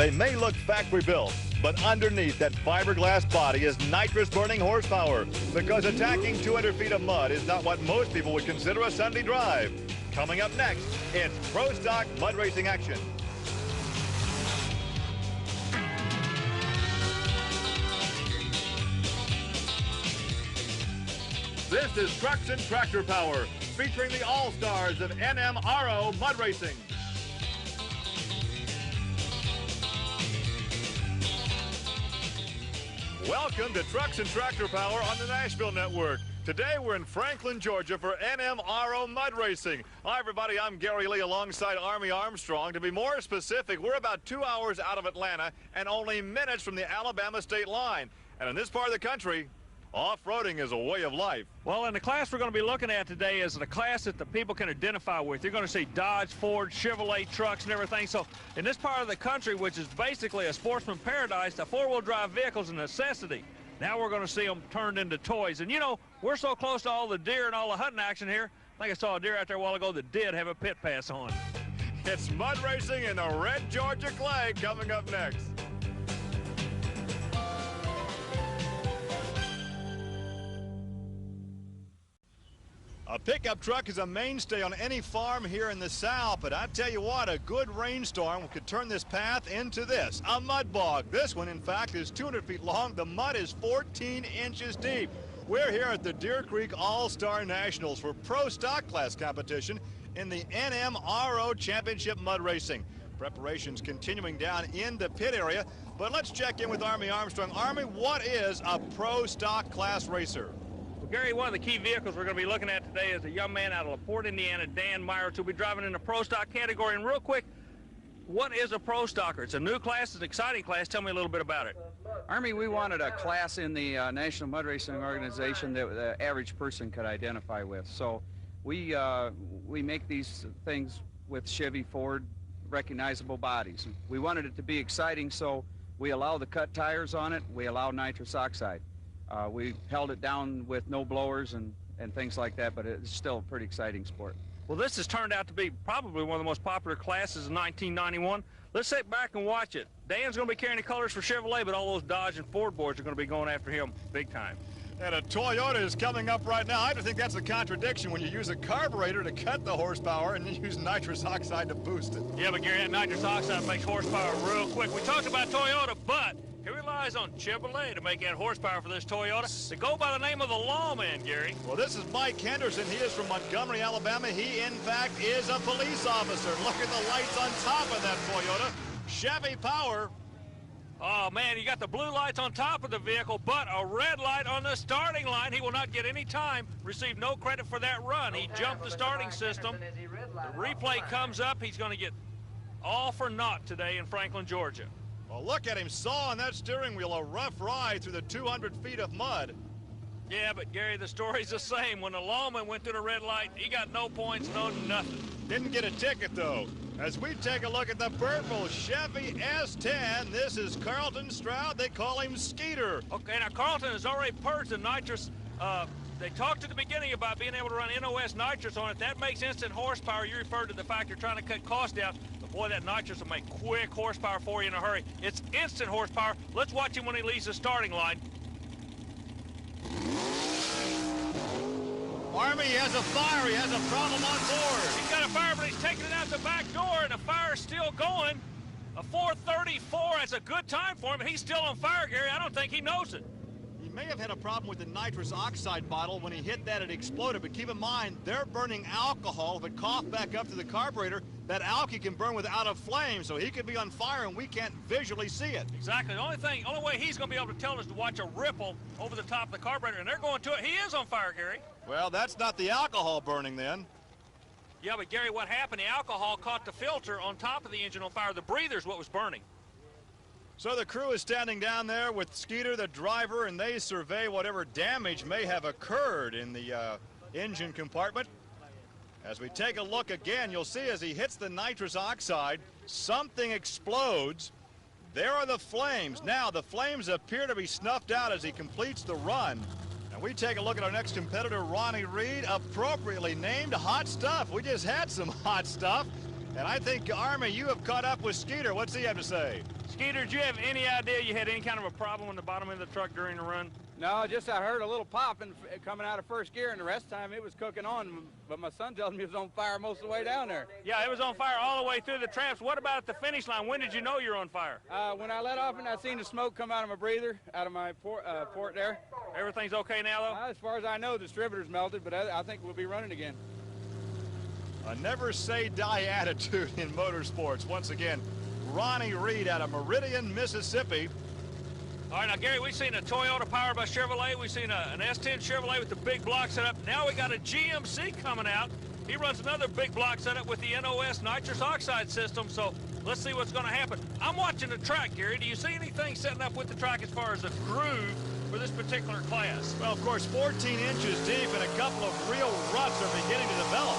They may look factory built, but underneath that fiberglass body is nitrous burning horsepower, because attacking 200 feet of mud is not what most people would consider a Sunday drive. Coming up next, it's Pro Stock Mud Racing action. This is Trucks and Tractor Power, featuring the all-stars of NMRO Mud Racing. Welcome to Trucks and Tractor Power on the Nashville Network. Today we're in Franklin, Georgia for NMRO Mud Racing. Hi everybody, I'm Gary Lee alongside Armstrong. To be more specific, we're about 2 hours out of Atlanta and only minutes from the Alabama state line. And in this part of the country, off-roading is a way of life. Well, and the class we're going to be looking at today is the class that the people can identify with. You're going to see Dodge, Ford, Chevrolet trucks and everything. So in this part of the country, which is basically a sportsman paradise, the four-wheel drive vehicle is a necessity. Now we're going to see them turned into toys. And you know, we're so close to all the deer and all the hunting action here. I think I saw a deer out there a while ago that did have a pit pass on. It's mud racing in the red Georgia clay coming up next. A pickup truck is a mainstay on any farm here in the South, but I tell you what, a good rainstorm could turn this path into this, a mud bog. This one, in fact, is 200 feet long. The mud is 14 inches deep. We're here at the Deer Creek All-Star Nationals for Pro Stock Class competition in the NMRO Championship Mud Racing. Preparations continuing down in the pit area, but let's check in with Armstrong. Army, what is a Pro Stock Class racer? Gary, one of the key vehicles we're going to be looking at today is a young man out of LaPorte, Indiana, Dan Myers, who'll be driving in the Pro Stock category. And real quick, what is a Pro Stocker? It's a new class, it's an exciting class. Tell me a little bit about it. Army, we wanted a class in the National Mud Racing Organization that the average person could identify with. So we make these things with Chevy, Ford, recognizable bodies. We wanted it to be exciting, so we allow the cut tires on it. We allow nitrous oxide. We held it down with no blowers and things like that, but it's still a pretty exciting sport. Well, this has turned out to be probably one of the most popular classes in 1991. Let's sit back and watch it. Dan's going to be carrying the colors for Chevrolet, but all those Dodge and Ford boys are going to be going after him big time. And a Toyota is coming up right now. I think that's a contradiction when you use a carburetor to cut the horsepower and you use nitrous oxide to boost it. Yeah, but Gary, that nitrous oxide makes horsepower real quick. We talked about Toyota, but he relies on Chevrolet to make that horsepower for this Toyota. They go by the name of the Lawman, Gary. Well, this is Mike Henderson. He is from Montgomery, Alabama. He, in fact, is a police officer. Look at the lights on top of that Toyota. Chevy power. Oh, man, you got the blue lights on top of the vehicle, but a red light on the starting line. He will not get any time, receive no credit for that run. He jumped the starting system. The replay comes up. He's going to get all for naught today in Franklin, Georgia. Well, look at him sawing that steering wheel, a rough ride through the 200 feet of mud. Yeah, but Gary, the story's the same. When the Lawman went through the red light, he got no points, no nothing. Didn't get a ticket, though. As we take a look at the purple Chevy S10, this is Carlton Stroud. They call him Skeeter. Okay, now Carlton has already purged the nitrous. They talked at the beginning about being able to run NOS nitrous on it. That makes instant horsepower. You referred to the fact you're trying to cut costs down. But boy, that nitrous will make quick horsepower for you in a hurry. It's instant horsepower. Let's watch him when he leaves the starting line. Army has a fire. He has a problem on board. He's got a fire, but he's taking it out the back door, and the fire's still going. A 434, that's a good time for him. He's still on fire, Gary. I don't think he knows it. He may have had a problem with the nitrous oxide bottle. When he hit that, it exploded. But keep in mind, they're burning alcohol. If it coughed back up to the carburetor, that alky can burn without a flame, so he could be on fire, and we can't visually see it. Exactly. The only way he's going to be able to tell us to watch a ripple over the top of the carburetor, and they're going to it. He is on fire, Gary. Well, that's not the alcohol burning then. Yeah, but Gary, what happened? The alcohol caught the filter on top of the engine on fire. The breather's what was burning. So the crew is standing down there with Skeeter, the driver, and they survey whatever damage may have occurred in the engine compartment. As we take a look again, you'll see as he hits the nitrous oxide, something explodes. There are the flames. Now, the flames appear to be snuffed out as he completes the run. And we take a look at our next competitor, Ronnie Reed, appropriately named Hot Stuff. We just had some hot stuff. And I think, Army, you have caught up with Skeeter. What's he have to say? Skeeter, do you have any idea you had any kind of a problem in the bottom of the truck during the run? No, just I heard a little popping coming out of first gear, and the rest of the time it was cooking on, but my son tells me it was on fire most of the way down there. Yeah, it was on fire all the way through the traps. What about at the finish line? When did you know you were on fire? When I let off and I seen the smoke come out of my breather, out of my port there. Everything's okay now, though? As far as I know, the distributor's melted, but I think we'll be running again. A never say die attitude in motorsports. Once again, Ronnie Reed out of Meridian, Mississippi. All right, now, Gary, we've seen a Toyota powered by Chevrolet. We've seen an S10 Chevrolet with the big block setup. Now we got a GMC coming out. He runs another big block setup with the NOS nitrous oxide system, so let's see what's going to happen. I'm watching the track, Gary. Do you see anything setting up with the track as far as a groove for this particular class? Well, of course, 14 inches deep and a couple of real ruts are beginning to develop.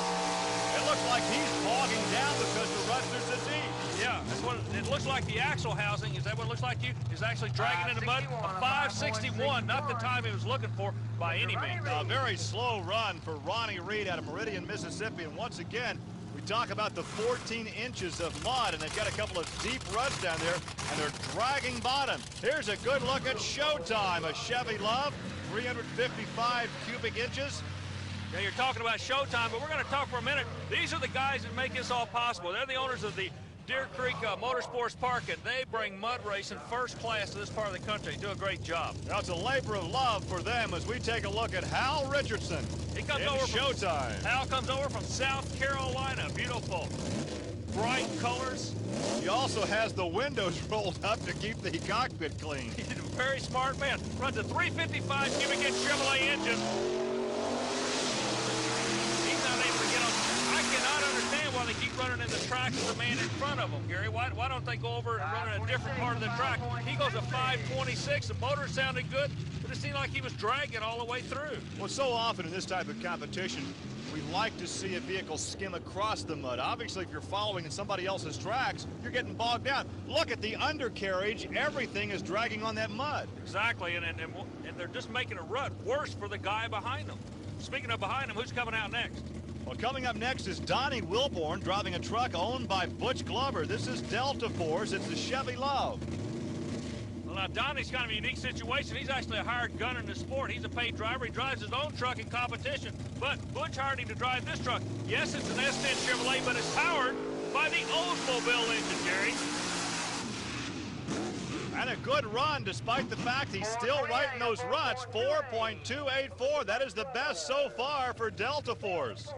It looks like he's bogging down because the ruts are so deep. Yeah, that's what it looks like. The axle housing, is that what it looks like to you? Is actually dragging in the mud. A 561, not the time he was looking for by any means. A very slow run for Ronnie Reed out of Meridian, Mississippi. And once again, we talk about the 14 inches of mud, and they've got a couple of deep ruts down there, and they're dragging bottom. Here's a good look at Showtime, a Chevy Love, 355 cubic inches. Yeah, you're talking about Showtime, but we're going to talk for a minute. These are the guys that make this all possible. They're the owners of the Deer Creek Motorsports Park, and they bring mud racing first class to this part of the country. They do a great job. Now it's a labor of love for them as we take a look at Hal Richardson. He comes in over from Showtime. Hal comes over from South Carolina. Beautiful, bright colors. He also has the windows rolled up to keep the cockpit clean. He's a very smart man. Runs a 355 cubic inch Chevrolet engine. He's not able to get on. I cannot understand why they keep running in the track as the man in front of them, Gary. Why don't they go over and run in a different part of the track? He goes a 526. The motor sounded good, but it seemed like he was dragging all the way through. Well, so often in this type of competition, we like to see a vehicle skim across the mud. Obviously, if you're following in somebody else's tracks, you're getting bogged down. Look at the undercarriage. Everything is dragging on that mud. Exactly, and they're just making a rut worse for the guy behind them. Speaking of behind them, who's coming out next? Well, coming up next is Donnie Wilborn driving a truck owned by Butch Glover. This is Delta Force. It's the Chevy Love. Well, now, Donnie's kind of a unique situation. He's actually a hired gunner in the sport. He's a paid driver. He drives his own truck in competition. But Butch hired him to drive this truck. Yes, it's an S10 Chevrolet, but it's powered by the Oldsmobile engine, Gary. And a good run, despite the fact he's still right in those ruts. 4.284. That is the best so far for Delta Force.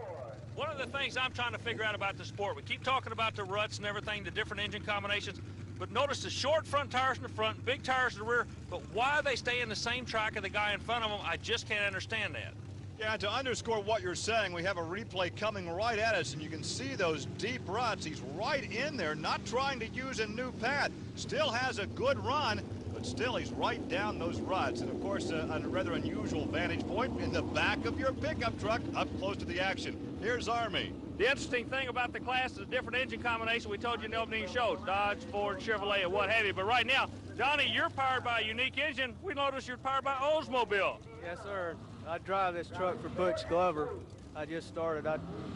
One of the things I'm trying to figure out about the sport, we keep talking about the ruts and everything, the different engine combinations, but notice the short front tires in the front, big tires in the rear, but why they stay in the same track of the guy in front of them, I just can't understand that. Yeah, to underscore what you're saying, we have a replay coming right at us, and you can see those deep ruts. He's right in there, not trying to use a new pad. Still has a good run, but still he's right down those ruts. And of course, a rather unusual vantage point in the back of your pickup truck, up close to the action. Here's Army. The interesting thing about the class is a different engine combination. We told you in the opening show, Dodge, Ford, Chevrolet, and what have you. But right now, Johnny, you're powered by a unique engine. We noticed you're powered by Oldsmobile. Yes, sir. I drive this truck for Butch Glover. I just started.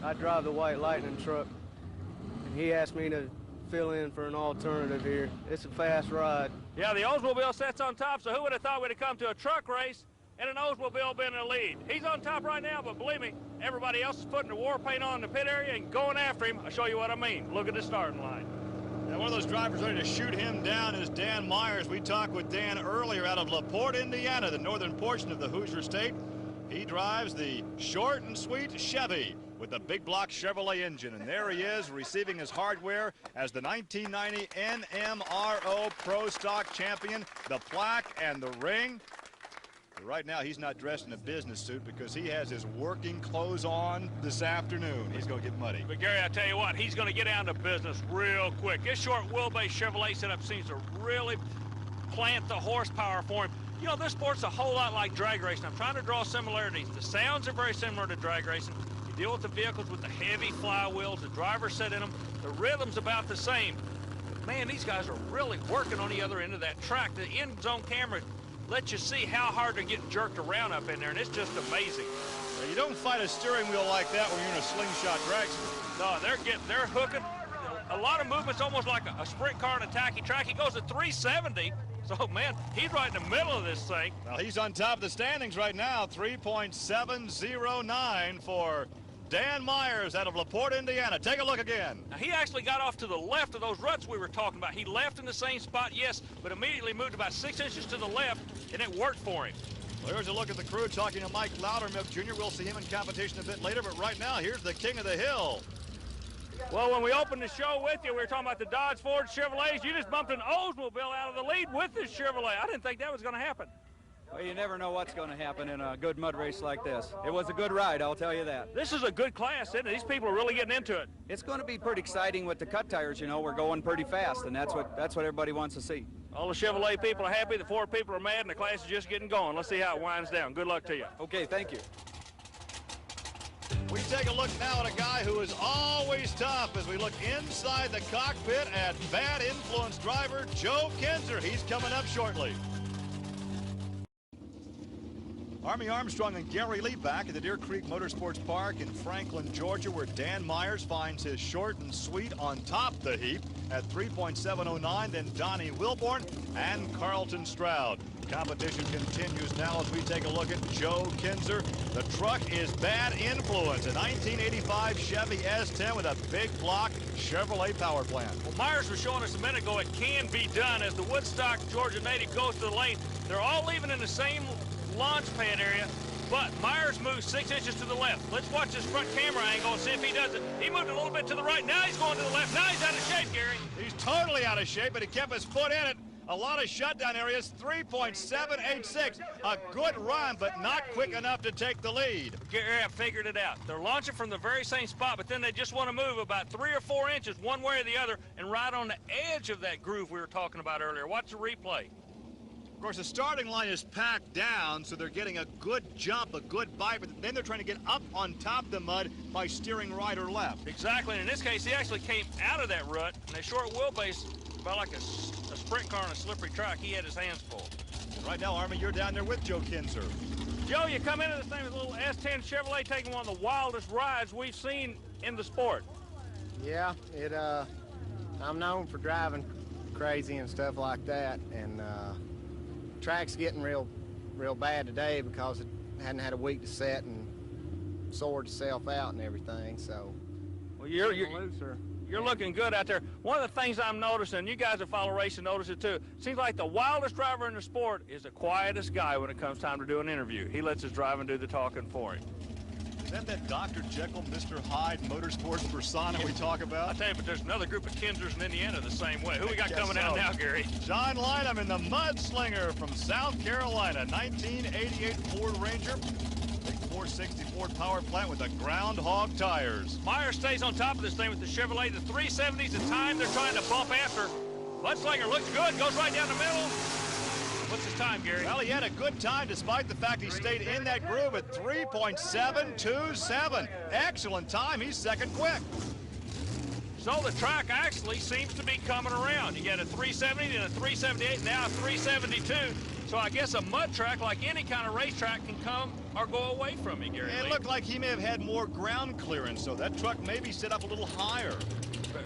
I drive the White Lightning truck, and he asked me to fill in for an alternative here. It's a fast ride. Yeah, the Oldsmobile sets on top, so who would have thought we'd have come to a truck race and an Oldsmobile being in the lead? He's on top right now, but believe me, everybody else is putting the war paint on in the pit area and going after him. I'll show you what I mean. Look at the starting line. And one of those drivers ready to shoot him down is Dan Myers. We talked with Dan earlier out of LaPorte, Indiana, the northern portion of the Hoosier State. He drives the short and sweet Chevy with the big block Chevrolet engine. And there he is receiving his hardware as the 1990 NMRO Pro Stock Champion, the plaque and the ring. But right now he's not dressed in a business suit because he has his working clothes on this afternoon. He's going to get muddy. But Gary, I tell you what, he's going to get down to business real quick. This short wheelbase Chevrolet setup seems to really plant the horsepower for him. You know, this sport's a whole lot like drag racing. I'm trying to draw similarities. The sounds are very similar to drag racing. You deal with the vehicles with the heavy flywheels, the driver set in them. The rhythm's about the same. But man, these guys are really working on the other end of that track. The end zone camera lets you see how hard they're getting jerked around up in there, and it's just amazing. Now, you don't fight a steering wheel like that when you're in a slingshot dragster. No, they're hooking. a lot of movements, almost like a sprint car and a tacky track. He goes at 370. So, man, he's right in the middle of this thing. Well, he's on top of the standings right now, 3.709 for Dan Myers out of LaPorte, Indiana. Take a look again. Now, he actually got off to the left of those ruts we were talking about. He left in the same spot, yes, but immediately moved about 6 inches to the left, and it worked for him. Well, here's a look at the crew talking to Mike Loudermilk Jr. We'll see him in competition a bit later, but right now, here's the king of the hill. Well, when we opened the show with you, we were talking about the Dodge Ford Chevrolets. You just bumped an Oldsmobile out of the lead with this Chevrolet. I didn't think that was going to happen. Well, you never know what's going to happen in a good mud race like this. It was a good ride, I'll tell you that. This is a good class, isn't it? These people are really getting into it. It's going to be pretty exciting with the cut tires. You know, we're going pretty fast, and that's what everybody wants to see. All the Chevrolet people are happy, the Ford people are mad, and the class is just getting going. Let's see how it winds down. Good luck to you. Okay, thank you. We take a look now at a guy who is always tough as we look inside the cockpit at bad influence driver Joe Kinzer. He's coming up shortly. Army Armstrong and Gary Lee back at the Deer Creek Motorsports Park in Franklin, Georgia, where Dan Myers finds his short and sweet on top the heap at 3.709, then Donnie Wilborn and Carlton Stroud. Competition continues now as we take a look at Joe Kinzer. The truck is bad influence, a 1985 Chevy S10 with a big block Chevrolet power plant. Well, Myers was showing us a minute ago it can be done as the Woodstock, Georgia native goes to the lane. They're all leaving in the same launch pad area, but Myers moves 6 inches to the left. Let's watch this front camera angle and see if he does it. He moved a little bit to the right. Now he's going to the left. Now he's out of shape, Gary. He's totally out of shape, but he kept his foot in it. A lot of shutdown areas, 3.786. A good run, but not quick enough to take the lead. Gary, I figured it out. They're launching from the very same spot, but then they just want to move about 3 or 4 inches one way or the other and right on the edge of that groove we were talking about earlier. Watch the replay. Of course, the starting line is packed down, so they're getting a good jump, a good bite, but then they're trying to get up on top of the mud by steering right or left. Exactly, and in this case, he actually came out of that rut, and a short wheelbase, about like a sprint car on a slippery track, he had his hands full. Right now, Army, you're down there with Joe Kinzer. Joe, you come into this thing with a little S10 Chevrolet taking one of the wildest rides we've seen in the sport. Yeah, I'm known for driving crazy and stuff like that, and track's getting real bad today because it hadn't had a week to set and sorted itself out and everything. So, well, you're looking good out there. One of the things I'm noticing, you guys that follow racing notice it too, it seems like the wildest driver in the sport is the quietest guy when it comes time to do an interview. He lets his driving do the talking for him. Is that Dr. Jekyll, Mr. Hyde motorsports persona we talk about? I tell you, but there's another group of Kinzers in Indiana the same way. Who we got coming out now, Gary? John Lynham in the Mudslinger from South Carolina, 1988 Ford Ranger. Big 460 Ford power plant with the groundhog tires. Myers stays on top of this thing with the Chevrolet. The 370's the time they're trying to bump after. Mudslinger looks good, goes right down the middle. What's his time, Gary? Well, he had a good time despite the fact he stayed in that groove at 3.727. Excellent time. He's second quick. So the track actually seems to be coming around. You got a 370 and a 378, now a 372. So I guess a mud track, like any kind of racetrack, can come or go away from me, Gary. It looked like he may have had more ground clearance, so that truck may be set up a little higher.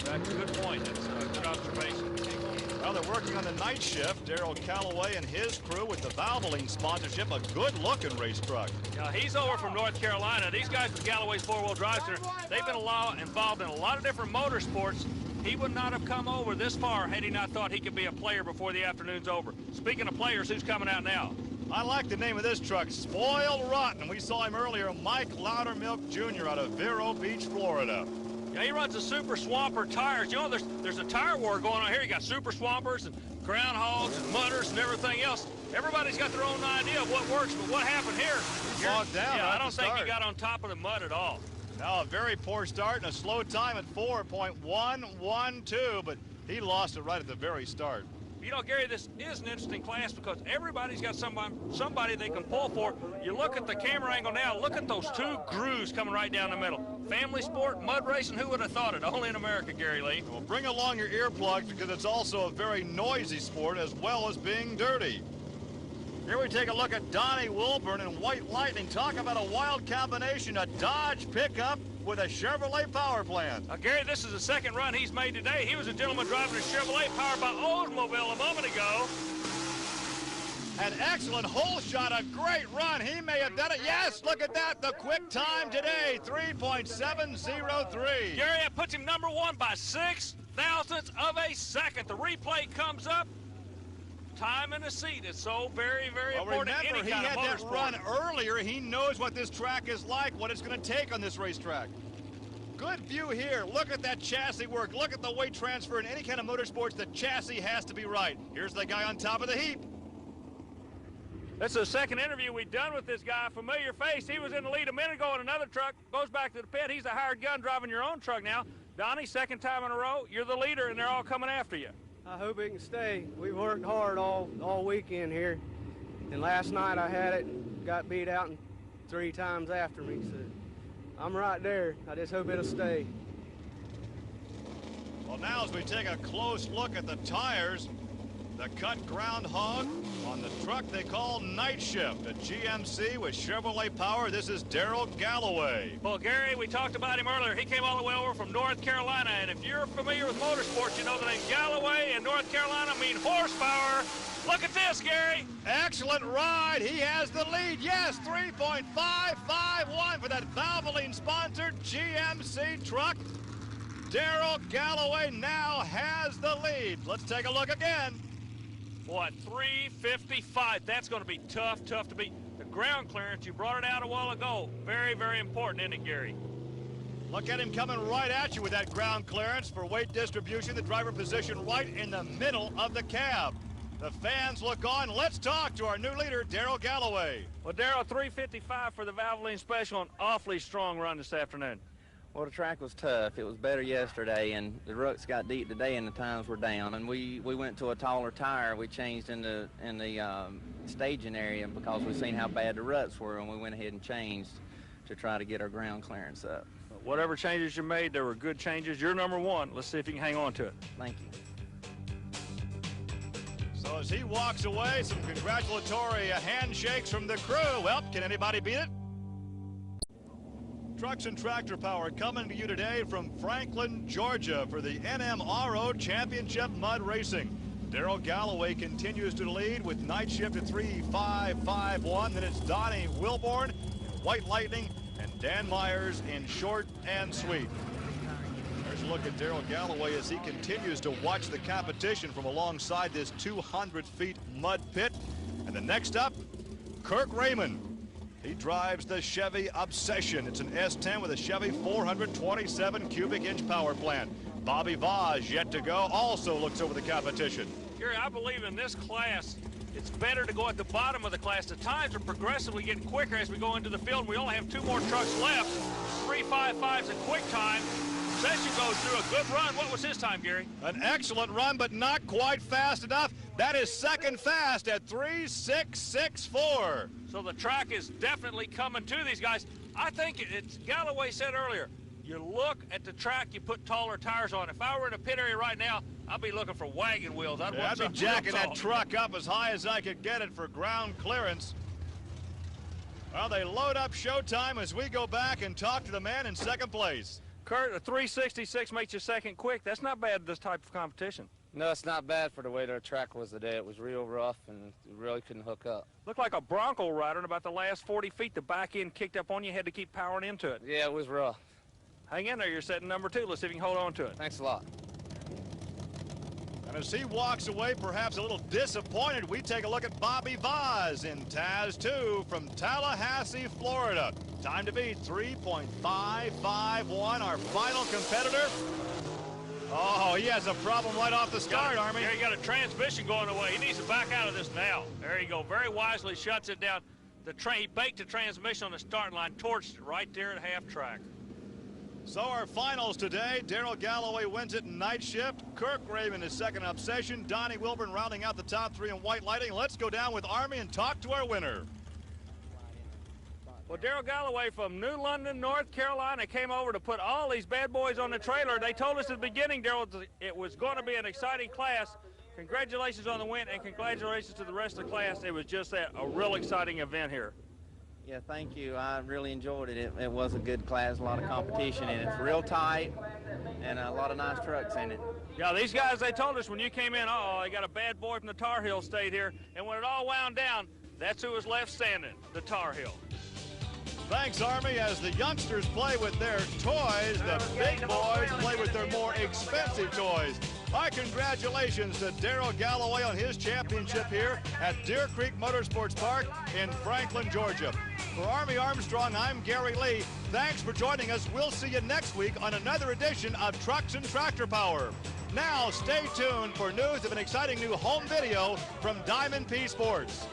Good point. That's a good observation. Well, they're working on the night shift. Darrell Calloway and his crew with the Valvoline sponsorship, a good-looking race truck. Yeah, he's over from North Carolina. These guys with Galloway's four-wheel drive center, they've been involved in a lot of different motorsports. He would not have come over this far had he not thought he could be a player before the afternoon's over. Speaking of players, who's coming out now? I like the name of this truck, Spoiled Rotten. We saw him earlier, Mike Loudermilk Jr. out of Vero Beach, Florida. Yeah, he runs the Super Swamper tires. You know, there's a tire war going on here. You got Super Swampers and groundhogs and mudders and everything else. Everybody's got their own idea of what works, but what happened here? Bogged down. Yeah, I don't think he got on top of the mud at all. Now a very poor start and a slow time at 4.112, but he lost it right at the very start. You know, Gary, this is an interesting class because everybody's got somebody they can pull for. You look at the camera angle now, look at those two grooves coming right down the middle. Family sport, mud racing, who would have thought it? Only in America, Gary Lee. Well, bring along your earplugs because it's also a very noisy sport as well as being dirty. Here we take a look at Donnie Wilburn and White Lightning. Talk about a wild combination, a Dodge pickup with a Chevrolet power plant. Gary, this is the second run he's made today. He was a gentleman driving a Chevrolet powered by Oldsmobile a moment ago. An excellent hole shot, a great run. He may have done it. Yes, look at that. The quick time today, 3.703. Gary, that puts him number one by 0.006 of a second. The replay comes up. Time in the seat is so very, very important. Remember, he had that run earlier. He knows what this track is like, what it's going to take on this racetrack. Good view here. Look at that chassis work. Look at the weight transfer. In any kind of motorsports, the chassis has to be right. Here's the guy on top of the heap. This is the second interview we've done with this guy, familiar face. He was in the lead a minute ago in another truck, goes back to the pit. He's a hired gun driving your own truck now. Donnie, second time in a row, you're the leader, and they're all coming after you. I hope it can stay. We've worked hard all weekend here, and last night I had it, got beat out 3 times after me, so I'm right there. I just hope it'll stay. Well, now as we take a close look at the tires, the cut groundhog on the truck they call Night Shift, a GMC with Chevrolet power. This is Darrell Galloway. Well, Gary, we talked about him earlier. He came all the way over from North Carolina, and if you're familiar with motorsports, you know the name Galloway and North Carolina mean horsepower. Look at this, Gary. Excellent ride. He has the lead. Yes, 3.551 for that Valvoline-sponsored GMC truck. Darrell Galloway now has the lead. Let's take a look again. What, 355? That's going to be tough to beat. The ground clearance, you brought it out a while ago. Very, very important, isn't it, Gary? Look at him coming right at you with that ground clearance for weight distribution. The driver position right in the middle of the cab. The fans look on. Let's talk to our new leader, Darrell Galloway. Well, Darrell, 355 for the Valvoline Special, an awfully strong run this afternoon. Well, the track was tough. It was better yesterday, and the ruts got deep today, and the times were down. And we went to a taller tire. We changed in the staging area because we seen how bad the ruts were, and we went ahead and changed to try to get our ground clearance up. Whatever changes you made, there were good changes. You're number one. Let's see if you can hang on to it. Thank you. So as he walks away, some congratulatory handshakes from the crew. Well, can anybody beat it? Trucks and Tractor Power coming to you today from Franklin, Georgia for the NMRO Championship Mud Racing. Darrell Galloway continues to lead with Night Shift at 3.551. Then it's Donnie Wilborn, White Lightning, and Dan Myers in short and sweet. There's a look at Darrell Galloway as he continues to watch the competition from alongside this 200 feet mud pit. And the next up, Kirk Raymond. He drives the Chevy Obsession. It's an S10 with a Chevy 427 cubic inch power plant. Bobby Vaz yet to go, also looks over the competition. Gary, I believe in this class, it's better to go at the bottom of the class. The times are progressively getting quicker as we go into the field. We only have 2 more trucks left. 3.55 is a quick time. Session goes through a good run. What was his time, Gary? An excellent run, but not quite fast enough. That is second fast at 3.664. So the track is definitely coming to these guys. I think it's Galloway said earlier, you look at the track, you put taller tires on. If I were in a pit area right now, I'd be looking for wagon wheels. I'd be jacking that truck up as high as I could get it for ground clearance. Well, they load up showtime as we go back and talk to the man in second place. Kurt, a 3.66 makes you second quick. That's not bad this type of competition. No, it's not bad for the way the track was today. It was real rough and really couldn't hook up. Looked like a Bronco rider in about the last 40 feet. The back end kicked up on you, had to keep powering into it. Yeah, it was rough. Hang in there, you're setting number 2. Let's see if you can hold on to it. Thanks a lot. And as he walks away, perhaps a little disappointed, we take a look at Bobby Vaz in Taz 2 from Tallahassee, Florida. Time to beat 3.551, our final competitor. Oh, he has a problem right off the start, Army. There you got a transmission going away. He needs to back out of this now. There you go. Very wisely shuts it down. He baked the transmission on the starting line, torched it right there at half track. So our finals today, Darrell Galloway wins it in Night Shift. Kirk Raymond is second Obsession. Donnie Wilburn rounding out the top 3 in White Lighting. Let's go down with Army and talk to our winner. Well, Darrell Galloway from New London, North Carolina, came over to put all these bad boys on the trailer. They told us at the beginning, Darrell, it was going to be an exciting class. Congratulations on the win, and congratulations to the rest of the class. It was just a real exciting event here. Yeah, thank you. I really enjoyed it. It was a good class, a lot of competition, and it's real tight, and a lot of nice trucks in it. Yeah, these guys, they told us when you came in, oh, they got a bad boy from the Tar Heel State here, and when it all wound down, that's who was left standing, the Tar Heel. Thanks, Army. As the youngsters play with their toys, the big boys play with their more expensive toys. Our congratulations to Darrell Galloway on his championship here at Deer Creek Motorsports Park in Franklin, Georgia. For Army Armstrong, I'm Gary Lee. Thanks for joining us. We'll see you next week on another edition of Trucks and Tractor Power. Now, stay tuned for news of an exciting new home video from Diamond P Sports.